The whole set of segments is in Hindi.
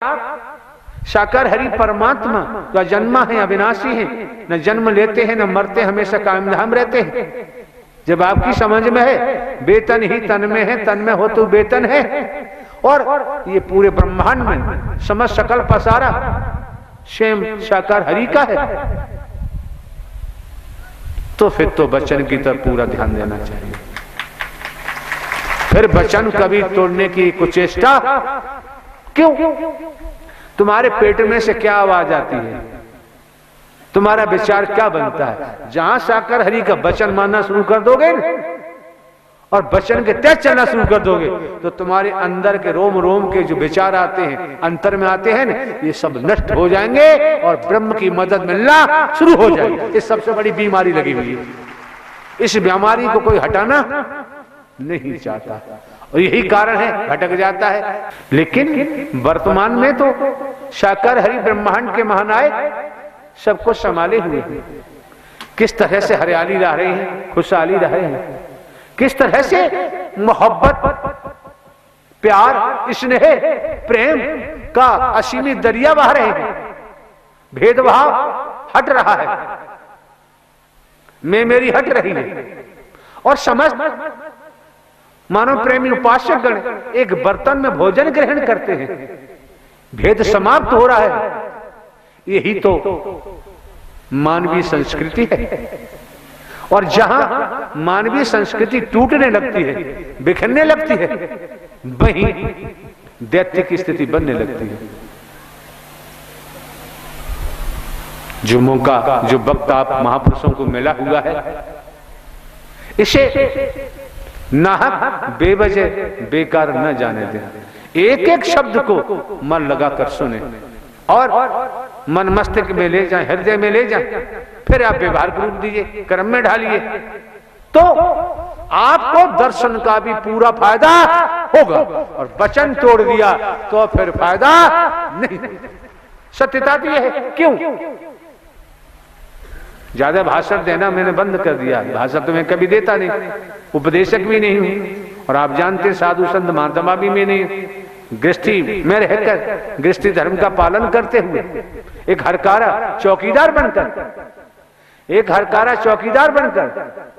साकार हरि परमात्मा जो जन्मा है, अविनाशी है, न जन्म लेते हैं न मरते, हमेशा कायम धाम रहते हैं। जब आपकी समझ में है वेतन ही तन में है, तन में हो तो वेतन है, और ये पूरे ब्रह्मांड में समस्त सकल पसारा स्वयं साकार हरि का है, तो फिर तो वचन की तरफ पूरा ध्यान देना चाहिए। फिर वचन कभी तोड़ने की कुचेष्टा क्यों? तुम्हारे पेट में से क्या आवाज आती है, तुम्हारा विचार क्या बनता है? जहां साकार हरि का वचन मानना शुरू कर दोगे और वचन के तहत चलना शुरू कर दोगे, तो तुम्हारे अंदर के रोम रोम के जो विचार आते हैं, अंतर में आते हैं ना, ये सब नष्ट हो जाएंगे और ब्रह्म की मदद मिलना शुरू हो जाएगी। ये सबसे बड़ी बीमारी लगी हुई है, इस बीमारी को कोई हटाना नहीं चाहता और यही कारण है भटक जाता है। लेकिन वर्तमान में तो साकार हरि ब्रह्मांड के महानायक सबको संभाले हुए हैं। किस तरह से हरियाली रह रही है, खुशहाली रह रहे हैं, किस तरह से मोहब्बत, प्यार, स्नेह, प्रेम का असीमित दरिया बह रहे हैं। भेदभाव हट रहा है, मैं मेरी हट रही है, और समझ मानव प्रेमी उपासक गण एक बर्तन में भोजन ग्रहण करते हैं। भेद समाप्त हो रहा है। यही तो मानवीय संस्कृति है। और जहां मानवीय संस्कृति टूटने लगती है, बिखरने लगती है, वहीं दैत्य की स्थिति बनने लगती है। जो मौका, जो वक्त आप महापुरुषों को मिला हुआ है, इसे नाहक बेवजह बेकार न जाने दें। एक एक शब्द को मन लगाकर सुने और मन मस्तिष्क में ले जाएं, हृदय में ले जाएं, फिर आप व्यवहार को रूप दीजिए, कर्म में ढालिए, तो आपको दर्शन का भी पूरा फायदा होगा। और वचन तोड़ दिया तो फिर फायदा नहीं। सत्यता तो यह है। क्यों? ज्यादा भाषण देना मैंने बंद कर दिया। भाषण तो मैं कभी देता नहीं, उपदेशक भी नहीं हूं, और आप जानते साधु संत महात्मा भी मैं नहीं। गृहस्थी में रहकर गृहस्थी धर्म का पालन करते हुए एक हरकारा चौकीदार बनकर, एक हरकारा चौकीदार बनकर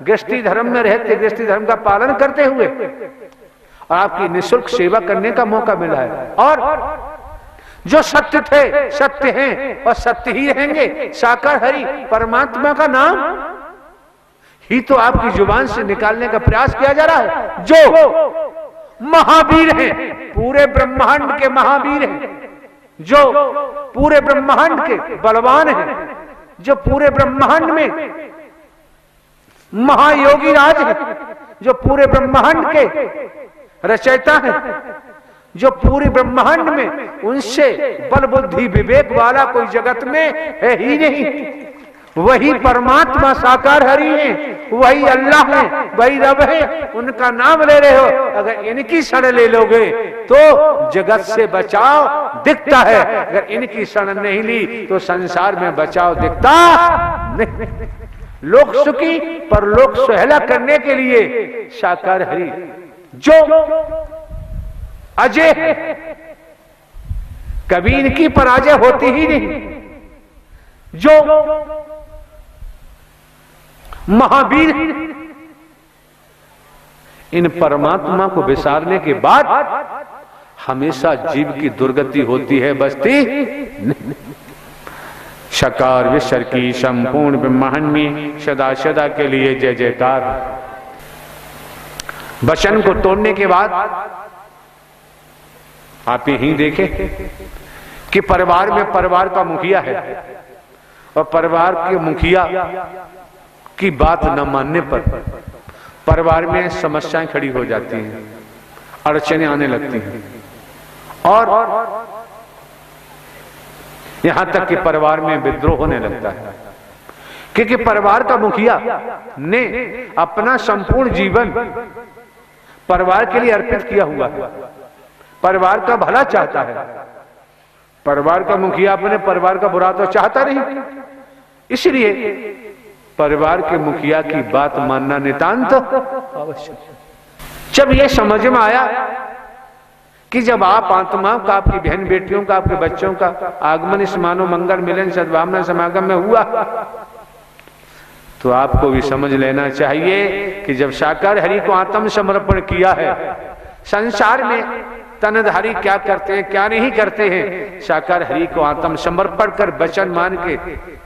गृहस्थी धर्म में रहते, गृहस्थी धर्म का पालन करते हुए, और आपकी निःशुल्क सेवा करने का मौका मिला है। और जो सत्य थे, सत्य हैं और सत्य ही रहेंगे। साकार हरि परमात्मा का नाम ही तो आपकी जुबान से निकालने का प्रयास किया जा रहा है। जो महावीर हैं, पूरे ब्रह्मांड के महावीर हैं, जो पूरे ब्रह्मांड के बलवान हैं, जो पूरे ब्रह्मांड में महायोगी राज हैं, जो पूरे ब्रह्मांड के रचयिता हैं, जो पूरे ब्रह्मांड में उनसे बल बुद्धि विवेक वाला कोई जगत में है ही नहीं। वही परमात्मा साकार हरि है, वही अल्लाह है, वही रब है। उनका नाम ले रहे हो, अगर इनकी शरण ले लोगे तो जगत से बचाव दिखता है। अगर इनकी शरण नहीं ली तो संसार में बचाव दिखता नहीं। लोक सुखी पर लोक सुहेला करने के लिए साकार हरि जो अजय है, कभी इनकी पराजय होती ही नहीं। जो महावीर, इन परमात्मा को विसारने के बाद हमेशा जीव की दुर्गति होती है, बचती नहीं। साकार विश्व की संपूर्ण ब्रह्मांड में सदा सदा के लिए जय जयकार। वचन को तोड़ने के बाद आप यही देखें कि परिवार में परिवार का मुखिया है, और परिवार के मुखिया की बात न मानने पर परिवार में समस्याएं खड़ी हो जाती हैं, अड़चनें आने लगती हैं, और यहां तक कि परिवार में विद्रोह होने लगता है। क्योंकि परिवार का मुखिया ने अपना संपूर्ण जीवन परिवार के लिए अर्पित किया हुआ है, परिवार का भला चाहता है। परिवार का मुखिया अपने परिवार का बुरा तो चाहता नहीं, इसलिए परिवार के मुखिया की बात मानना नितांत आवश्यक। जब यह समझ में आया कि जब आप आत्माओं का, आपकी बहन बेटियों का, आपके बच्चों का आगमन इस मानव मंगल मिलन सद्भावना समागम में हुआ, तो आपको भी समझ लेना चाहिए कि जब साकार हरि को आत्म समर्पण किया है, संसार में तनधारी क्या करते हैं क्या नहीं करते हैं, साकार हरि को आत्म समर्पण कर वचन मान के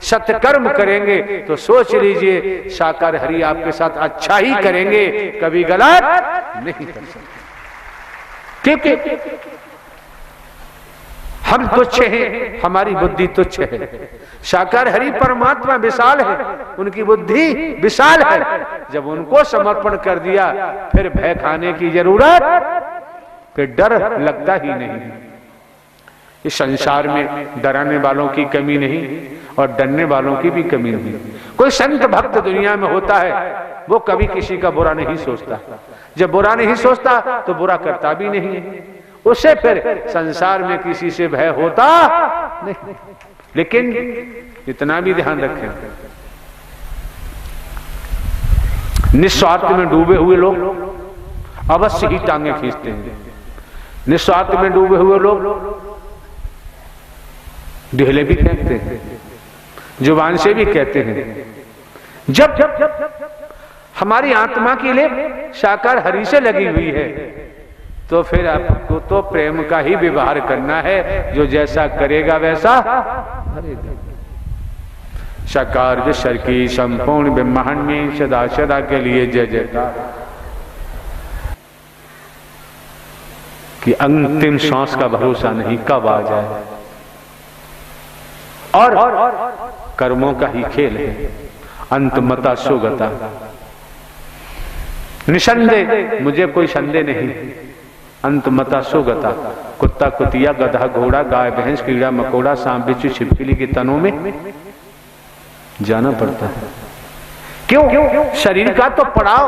सत्कर्म करेंगे तो सोच लीजिए साकार हरि आपके साथ अच्छा ही करेंगे, कभी गलत नहीं कर सकते। क्योंकि हम तुच्छ हैं, हमारी बुद्धि तुच्छ है, साकार हरि परमात्मा विशाल है, उनकी बुद्धि विशाल है। जब उनको समर्पण कर दिया फिर भय खाने की जरूरत, फिर डर लगता ही नहीं। इस संसार में डराने वालों की कमी नहीं और डरने वालों की भी कमी नहीं। कोई संत भक्त दुनिया में होता है, वो कभी किसी का बुरा नहीं सोचता। जब बुरा नहीं सोचता तो बुरा करता भी नहीं है, उसे फिर संसार में किसी से भय होता नहीं। लेकिन इतना भी ध्यान रखें, निस्वार्थ में डूबे हुए लोग अवश्य ही टांगे खींचते हैं। निस्वार्थ में डूबे हुए लोग ढेले भी फेंकते हैं, जुबान से भी कहते हैं। जब हमारी आत्मा की लेप साकार हरि से लगी हुई है तो फिर आपको तो प्रेम का ही व्यवहार करना है, जो जैसा करेगा वैसा करेगा। साकार विश्व की संपूर्ण ब्रह्मांड में सदा सदा के लिए जय जयकार। कि अंतिम सांस का भरोसा नहीं, कब आ जाए, और कर्मों का ही खेल है। अंतमता सुगता, निसंदेह, मुझे कोई संदेह नहीं, अंतमता सुगता। कुत्ता कुतिया गधा घोड़ा गाय भैंस कीड़ा मकोड़ा सांप बिच्छू छिपकली के तनों में जाना पड़ता है। क्यों? शरीर का तो पड़ाव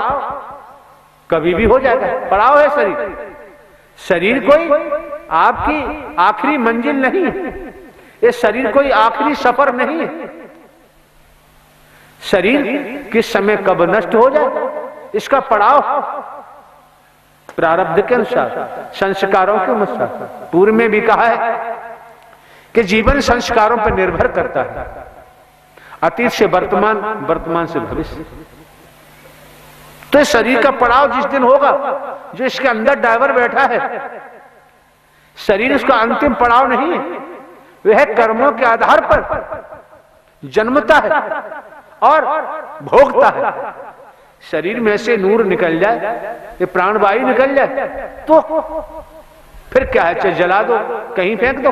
कभी भी हो जाएगा, पड़ाव है शरीर। शरीर कोई आपकी आखिरी मंजिल नहीं है, ये शरीर कोई आखिरी सफर नहीं है। शरीर किस समय कब नष्ट हो जाए इसका पड़ाव प्रारब्ध के अनुसार, संस्कारों के अनुसार। पूर्व में भी कहा है कि जीवन संस्कारों पर निर्भर करता है, अतीत से वर्तमान, वर्तमान से भविष्य। तो शरीर का पड़ाव जिस दिन होगा, जो इसके अंदर ड्राइवर बैठा है, शरीर उसका अंतिम पड़ाव नहीं है, वह कर्मों के आधार पर जन्मता है और भोगता है। शरीर में से नूर निकल जाए, ये प्राणवायु निकल जाए तो फिर क्या है, चाहे जला दो, कहीं फेंक दो,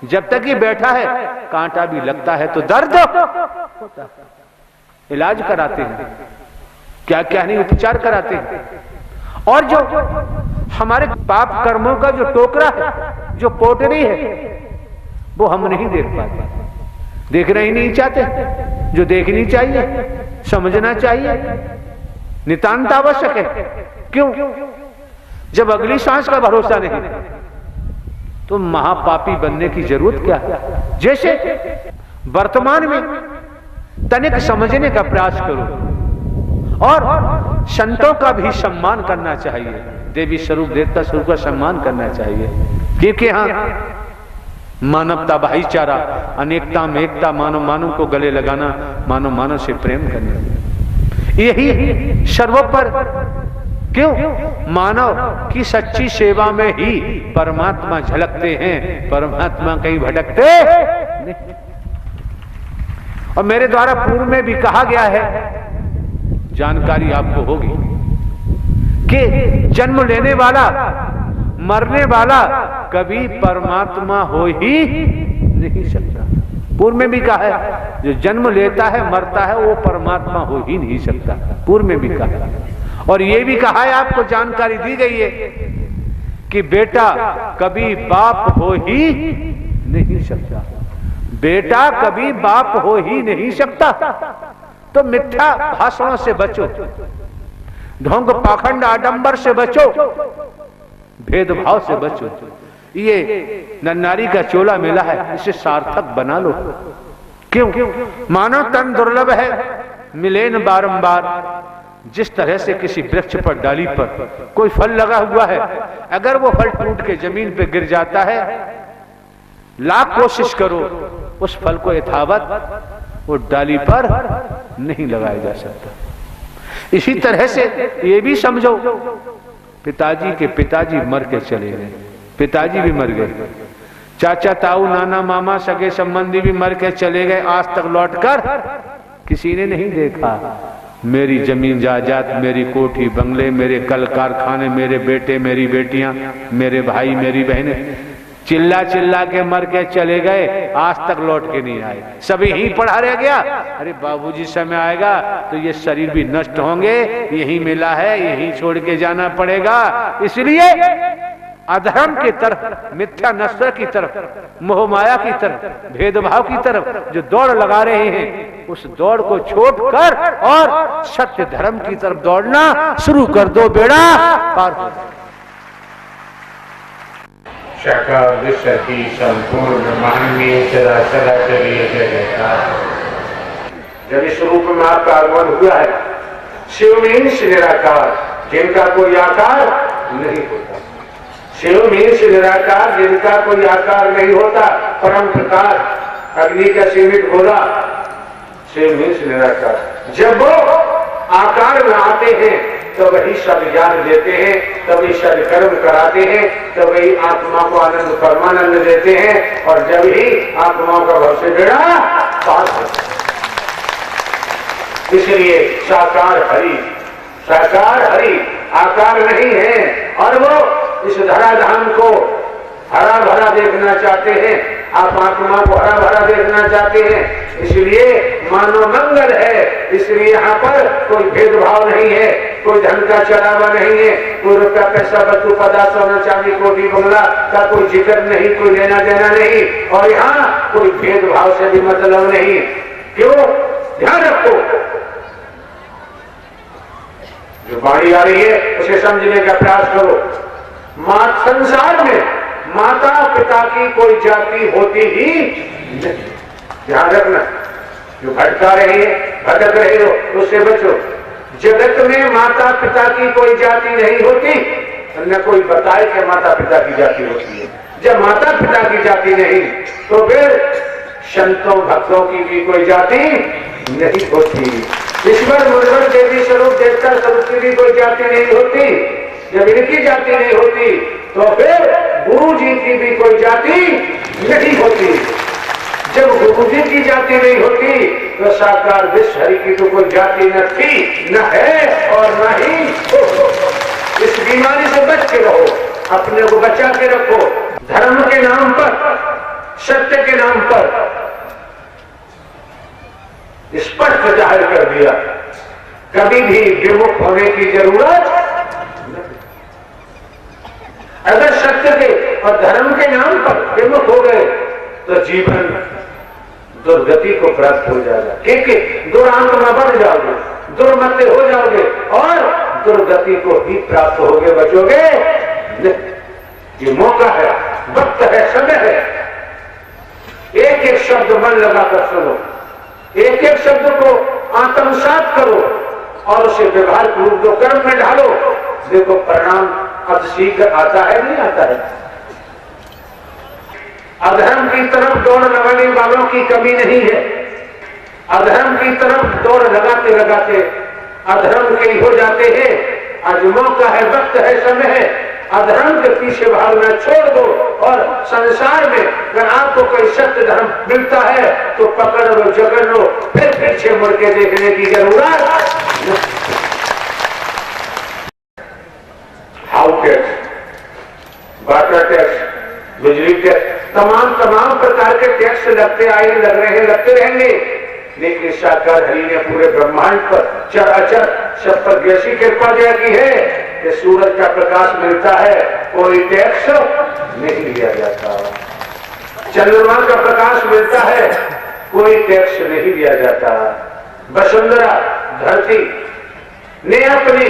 जब तक ये बैठा है कांटा भी लगता है तो दर्द होता है। इलाज कराते हैं, क्या क्या नहीं उपचार कराते हैं। और जो हमारे पाप कर्मों का जो टोकरा है, जो पोटरी है, वो हम नहीं देख पाते, देखना ही नहीं चाहते। जो देखनी चाहिए, समझना चाहिए, नितांत आवश्यक है। क्यों? जब अगली सांस का भरोसा नहीं तो महापापी बनने की जरूरत क्या है। जैसे वर्तमान में तनिक समझने का प्रयास करो और संतों का भी सम्मान करना चाहिए, देवी स्वरूप देवता स्वरूप का सम्मान करना चाहिए। क्योंकि हाँ, मानवता, भाईचारा, अनेकता में एकता, मानव मानव को गले लगाना, मानव मानव से प्रेम करना, यही सर्वोपर। क्यों? मानव की सच्ची सेवा में ही परमात्मा झलकते हैं, परमात्मा कहीं भटकते नहीं। और मेरे द्वारा पूर्व में भी कहा गया है, जानकारी आपको होगी कि जन्म लेने वाला, मरने वाला कभी परमात्मा हो ही नहीं सकता। पूर्व में भी कहा है, जो जन्म लेता है मरता है वो परमात्मा हो ही नहीं सकता। पूर्व में भी कहा है, और ये भी कहा है, आपको जानकारी दी गई है कि बेटा कभी बाप हो ही नहीं सकता। बेटा कभी बाप हो ही नहीं सकता। तो मिथ्या भाषणों से बचो, ढोंग पाखंड आडंबर से बचो, भेदभाव से बचो। ये नन्नारी का चोला मिला है, इसे सार्थक बना लो। क्यों? मानव तन दुर्लभ है, मिले न बारंबार, जिस तरह से किसी वृक्ष पर, डाली पर कोई फल लगा हुआ है, अगर वो फल टूट के जमीन पे गिर जाता है, लाख कोशिश करो उस फल को यथावत वो डाली पर नहीं लगाया जा सकता। इसी तरह से ये भी समझो, पिताजी के पिताजी मर के चले गए, पिताजी भी मर गए, चाचा ताऊ नाना मामा सगे संबंधी भी मर के चले गए, आज तक लौटकर किसी ने नहीं देखा। मेरी जमीन जायदाद, मेरी कोठी बंगले, मेरे कल कारखाने, मेरे बेटे मेरी बेटियां, मेरे भाई मेरी बहनें चिल्ला चिल्ला के मर के चले गए, आज तक लौट के नहीं आए, सभी यहीं पड़ा रह गया। अरे बाबूजी समय आएगा तो ये शरीर भी नष्ट होंगे, यहीं मिला है यहीं छोड़ के जाना पड़ेगा। इसलिए अधर्म की तरफ, मिथ्या नस्ल की तरफ, मोहमाया की तरफ, भेदभाव की तरफ जो दौड़ लगा रहे हैं, उस दौड़ को छोड़कर और सत्य धर्म की तरफ दौड़ना शुरू कर दो, बेड़ा पार हो जाए। साकार विश्व की संपूर्ण ब्रह्मांड में चराचर जगत, जब इस रूप में आपका आगमन हुआ है, शिव मीन्स निराकार, जिनका कोई आकार नहीं होता। शिव मीन्स निराकार, जिनका कोई आकार नहीं होता, परम प्रकाश, अग्नि का सीमित गोला, शिव मीन्स निराकार। जब वो आकार में आते हैं तो वही सद ज्ञान देते हैं, तभी सद कर्म कराते हैं, तभी आत्मा को आनंद परमानंद देते हैं, और जब ही आत्माओं का भव से बेड़ा पार होता है। इसलिए साकार हरि, साकार हरि आकार नहीं है, और वो इस धराधाम को हरा भरा देखना चाहते हैं, आप आत्मा को हरा भरा देखना चाहते हैं, इसलिए मानव मंगल है। इसलिए यहाँ पर कोई भेदभाव नहीं है, कोई धन का चढ़ावा नहीं है, कोई रुपया पैसा वस्तु पदार्थ सोना चांदी कोठी बंगला का कोई जिक्र नहीं, कोई लेना देना नहीं, और यहाँ कोई भेदभाव से भी मतलब नहीं। क्यों? ध्यान रखो, जो बाणी आ रही है उसे समझने का प्रयास करो। संसार में माता पिता की कोई जाति होती ही नहीं, ध्यान रखना। जो भटका रहे हैं, भटक रहे हो, उससे बचो। जगत में माता पिता की कोई जाति नहीं होती, न कोई बताए कि माता पिता की जाति होती है। जब माता पिता की जाति नहीं, तो फिर संतों भक्तों की भी कोई जाति नहीं होती। ईश्वर मुनिवर देवी स्वरूप देवता स्वरूप की भी कोई जाति नहीं होती। जब इनकी जाति नहीं होती, तो फिर गुरु जी की भी कोई जाति नहीं होती। जब गुरु जी की जाति नहीं होती, तो साकार विश्व हरि की तो कोई जाति न थी, न है, और न ही हो। इस बीमारी से बच के रहो, अपने को बचा के रखो। धर्म के नाम पर, सत्य के नाम पर स्पष्ट जाहिर कर दिया, कभी भी विमुख होने की जरूरत नहीं। अगर सत्य के और धर्म के नाम पर विमुख हो गए तो जीवन दुर्गति को प्राप्त हो जाएगा, क्योंकि दुरात्मा बन जाओगे, दुर्मते हो जाओगे, और दुर्गति को ही प्राप्त होगे, बचोगे। ये मौका है, वक्त है, समय है। एक एक शब्द मन लगाकर सुनो, एक एक शब्द को आत्मसात करो, और उसे व्यवहार रूप दो, कर्म में ढालो। देखो परिणाम अब शीघ्र आता है, नहीं आता है। अधर्म की तरफ दौड़ लगाने वालों की कमी नहीं है। अधर्म की तरफ दौड़ लगाते लगाते अधर्म के ही हो जाते हैं। आज मौका है, वक्त है, समय है। अधर्म के पीछे भागना छोड़ दो, और संसार में अगर आपको कोई सत्य धर्म मिलता है तो पकड़ लो, जकड़ लो, फिर पीछे मुड़ के देखने की जरूरत। हाउ टैक्स, वाटर टैक्स, बिजली टैक्स, तमाम प्रकार के टैक्स लगते आए, लग रहे हैं, लगते रहेंगे। लेकिन साकार हरि ने पूरे ब्रह्मांड पर चराचर सब पर ऐसी कृपा दया की है कि सूरज का प्रकाश मिलता है, कोई टैक्स नहीं लिया जाता। चंद्रमा का प्रकाश मिलता है, कोई टैक्स नहीं लिया जाता। वसुंधरा धरती ने अपने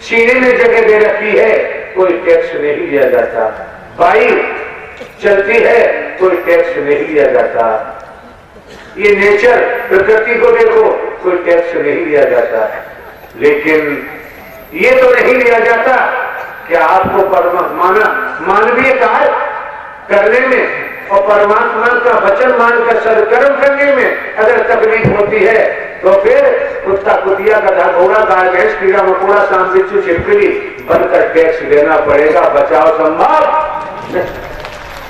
सीने में जगह दे रखी है, कोई टैक्स नहीं लिया जाता। वायु चलती है, कोई टैक्स नहीं लिया जाता। ये नेचर, प्रकृति को देखो, कोई टैक्स नहीं लिया जाता। लेकिन ये तो नहीं लिया जाता कि आपको मानवीय कार्य करने में और परमात्मा का वचन मानकर सदकर्म करने में अगर तकलीफ होती है तो फिर कुत्ता कुतिया का घोड़ा गाय भैंस कीड़ा मकोड़ा सांप बिच्छू छिपकली बनकर टैक्स देना पड़ेगा। बचाव संभव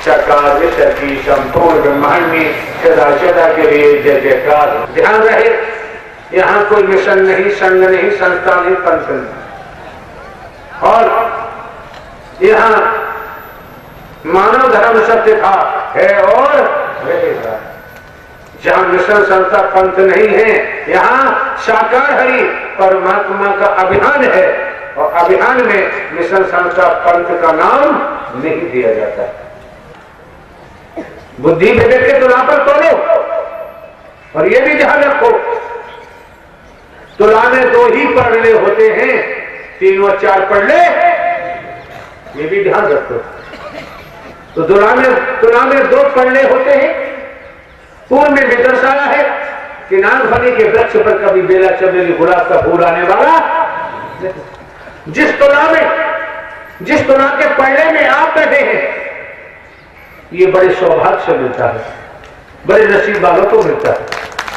सरकार की संपूर्ण ब्रह्मांड में सदा सदा के लिए जय जयकार। ध्यान रहे, यहाँ कोई मिशन नहीं, संघ नहीं, संस्था नहीं, पंथ नहीं, और यहाँ मानव धर्म सत्य था, है और रहेगा। जहाँ मिशन संस्था पंथ नहीं है, यहाँ साकार हरि परमात्मा का अभियान है, और अभियान में मिशन संस्था पंथ का नाम नहीं दिया जाता। बुद्धि विवेक के तुला पर तोलो, और ये भी ध्यान रखो तुला में 2 ही पढ़ने होते हैं, 3 और 4 पढ़ले, ये भी ध्यान रखो। तो तुला में 2 पढ़ने होते हैं। पूर्व में भी दर्शाया है कि नागफनी के वृक्ष पर कभी बेला चमेली गुलाब का फूल आने वाला। जिस तुला के पढ़ने में आप बैठे हैं, ये बड़े सौभाग्य से मिलता है, बड़े नसीब वालों को मिलता है,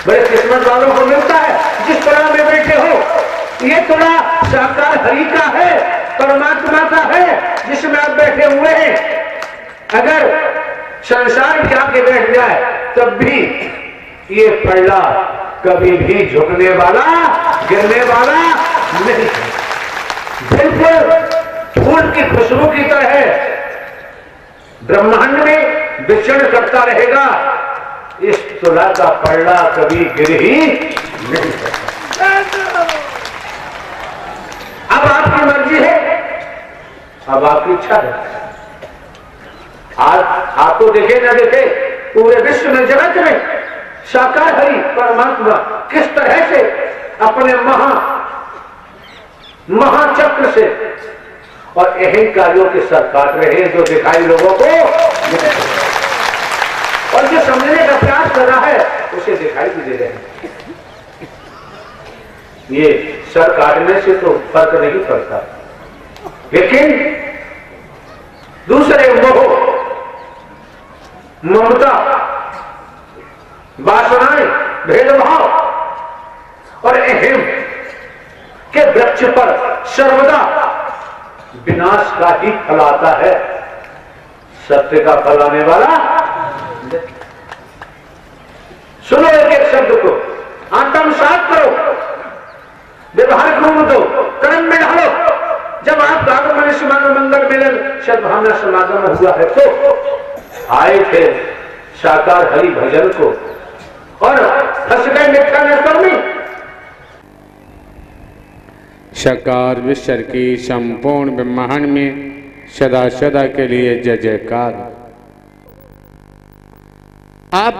बड़े किस्मत वालों को मिलता है। जिस तुला में बैठे हो, ये तुला साकार हरि का है, परमात्मा का है, जिसमें आप बैठे हुए हैं। अगर संसार में जाके बैठ जाए तब भी ये पल्ला कभी भी झुकने वाला, गिरने वाला नहीं। बिल्कुल फूल की खुशबू की तरह ब्रह्मांड में विचरण करता रहेगा। इस तुला का पल्ला कभी गिर ही नहीं सकता। अब आपकी मर्जी है, अब आपकी इच्छा है। आज आपको देखे न देखे, पूरे विश्व में, जगत में साकार हरि परमात्मा किस तरह से अपने महाचक्र से और अहंकारियों के सर काट रहे हैं, जो दिखाई लोगों को, और जो समझने का प्रयास कर रहा है उसे दिखाई भी दे रहे हैं। ये सर काटने से तो फर्क नहीं पड़ता, लेकिन दूसरे मोह, ममता, वासनाएं, भेदभाव और अहम के वृक्ष पर सर्वदा विनाश का ही फल आता है, सत्य का फल आने वाला। सुनो एक एक शब्द को, आत्मसात करो, व्यवहार घूम दो, कर्म में ढालो। जब आप आगमन समागम मंगल मिलन सद्भावना समागम हुआ है तो आए थे साकार हरि भजन को, और फंस गए मिथ्या नशर में। साकार विश्व की संपूर्ण ब्रह्मांड में सदा सदा के लिए जय जयकार। आप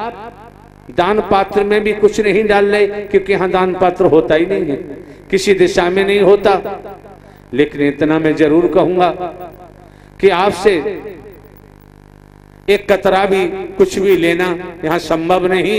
दान पात्र में भी कुछ नहीं डाल रहे, क्योंकि यहां दान पात्र होता ही नहीं है, किसी दिशा में नहीं होता। लेकिन इतना मैं जरूर कहूंगा कि आपसे एक कतरा भी कुछ भी लेना यहां संभव नहीं।